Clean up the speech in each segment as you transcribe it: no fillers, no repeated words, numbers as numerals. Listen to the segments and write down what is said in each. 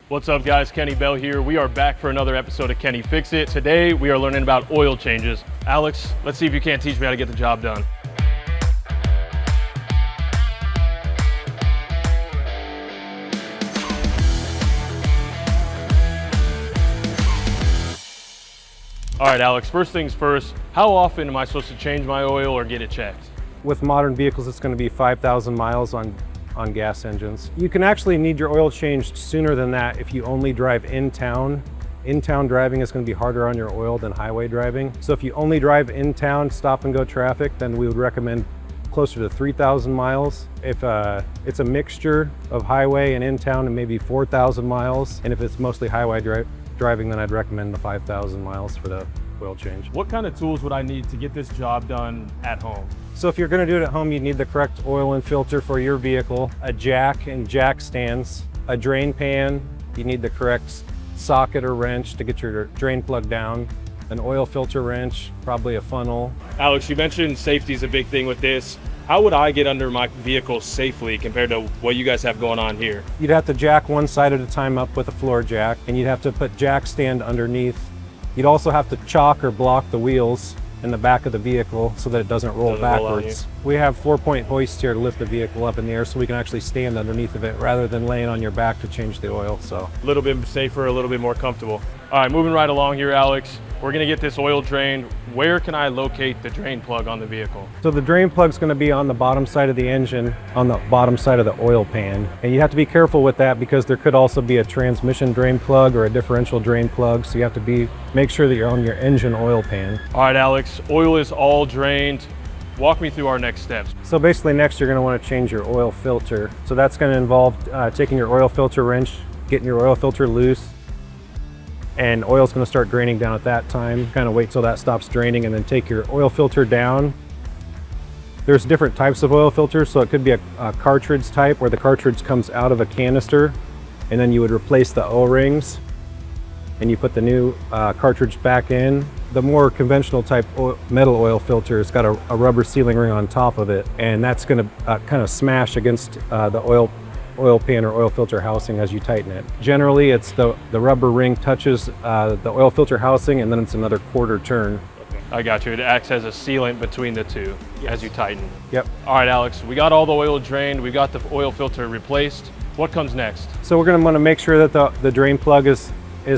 What's up guys, Kenny Bell here. We are back for another episode of Kenny Fix It. Today we are learning about oil changes. Alex, let's see if you can't teach me how to get the job done. All right, Alex, first things first, how often am I supposed to change my oil or get it checked? With modern vehicles, it's going to be 5,000 miles on gas engines. You can actually need your oil changed sooner than that if you only drive in town. In-town driving is going to be harder on your oil than highway driving. So if you only drive in town, stop and go traffic, then we would recommend closer to 3,000 miles. If it's a mixture of highway and in town, and maybe 4,000 miles. And if it's mostly highway driving, then I'd recommend the 5,000 miles for the oil change. What kind of tools would I need to get this job done at home? So if you're going to do it at home, you need the correct oil and filter for your vehicle, a jack and jack stands, a drain pan, you need the correct socket or wrench to get your drain plug down, an oil filter wrench, probably a funnel. Alex, you mentioned safety is a big thing with this. How would I get under my vehicle safely compared to what you guys have going on here? You'd have to jack one side at a time up with a floor jack, and you'd have to put jack stand underneath. You'd also have to chock or block the wheels in the back of the vehicle so that it doesn't roll backwards. We have 4-point hoists here to lift the vehicle up in the air so we can actually stand underneath of it rather than laying on your back to change the oil. So a little bit safer, a little bit more comfortable. All right, moving right along here, Alex. We're gonna get this oil drained. Where can I locate the drain plug on the vehicle? So the drain plug's gonna be on the bottom side of the engine, on the bottom side of the oil pan. And you have to be careful with that because there could also be a transmission drain plug or a differential drain plug. So you have to make sure that you're on your engine oil pan. All right, Alex, oil is all drained. Walk me through our next steps. So basically next you're gonna wanna change your oil filter. So that's gonna involve taking your oil filter wrench, getting your oil filter loose, and oil's going to start draining down at that time. Kind of wait till that stops draining and then take your oil filter down. There's different types of oil filters, so it could be a cartridge type where the cartridge comes out of a canister and then you would replace the O-rings and you put the new cartridge back in. The more conventional type metal oil filter has got a rubber sealing ring on top of it, and that's going to kind of smash against the oil pan or oil filter housing as you tighten it. Generally, it's the rubber ring touches the oil filter housing and then it's another quarter turn. Okay. I got you. It acts as a sealant between the two as you tighten. Yep. All right, Alex, we got all the oil drained. We got the oil filter replaced. What comes next? So we're going to want to make sure that the drain plug is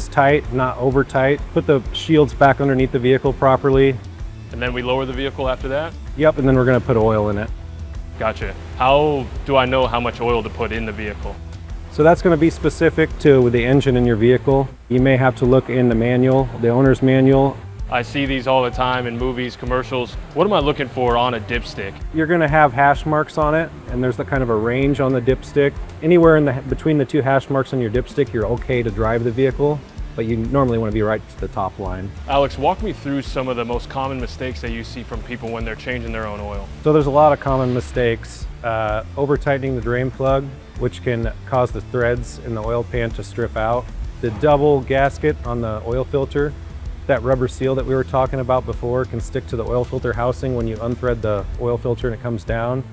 tight, not over tight. Put the shields back underneath the vehicle properly. And then we lower the vehicle after that? Yep, and then we're going to put oil in it. Gotcha. How do I know how much oil to put in the vehicle? So that's going to be specific to the engine in your vehicle. You may have to look in the manual, the owner's manual. I see these all the time in movies, commercials. What am I looking for on a dipstick? You're going to have hash marks on it, and there's kind of a range on the dipstick. Anywhere between the two hash marks on your dipstick, you're okay to drive the vehicle, but you normally want to be right to the top line. Alex, walk me through some of the most common mistakes that you see from people when they're changing their own oil. So there's a lot of common mistakes. Over tightening the drain plug, which can cause the threads in the oil pan to strip out. The double gasket on the oil filter, that rubber seal that we were talking about before, can stick to the oil filter housing when you unthread the oil filter and it comes down.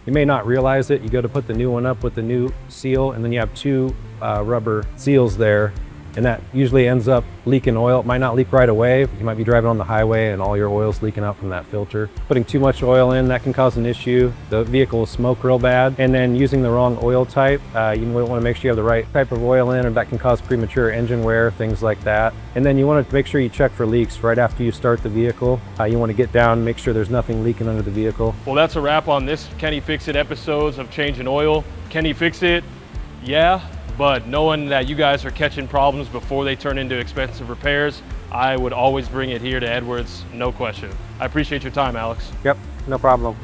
You may not realize it. You go to put the new one up with the new seal, and then you have two rubber seals there, and that usually ends up leaking oil. It might not leak right away. You might be driving on the highway and all your oil's leaking out from that filter. Putting too much oil in, that can cause an issue. The vehicle will smoke real bad. And then using the wrong oil type, you want to make sure you have the right type of oil in, or that can cause premature engine wear, things like that. And then you want to make sure you check for leaks right after you start the vehicle. You want to get down, make sure there's nothing leaking under the vehicle. Well, that's a wrap on this Kenny Fix It episodes of changing oil. Kenny Fix It, yeah. But knowing that you guys are catching problems before they turn into expensive repairs, I would always bring it here to Edwards, no question. I appreciate your time, Alex. Yep, no problem.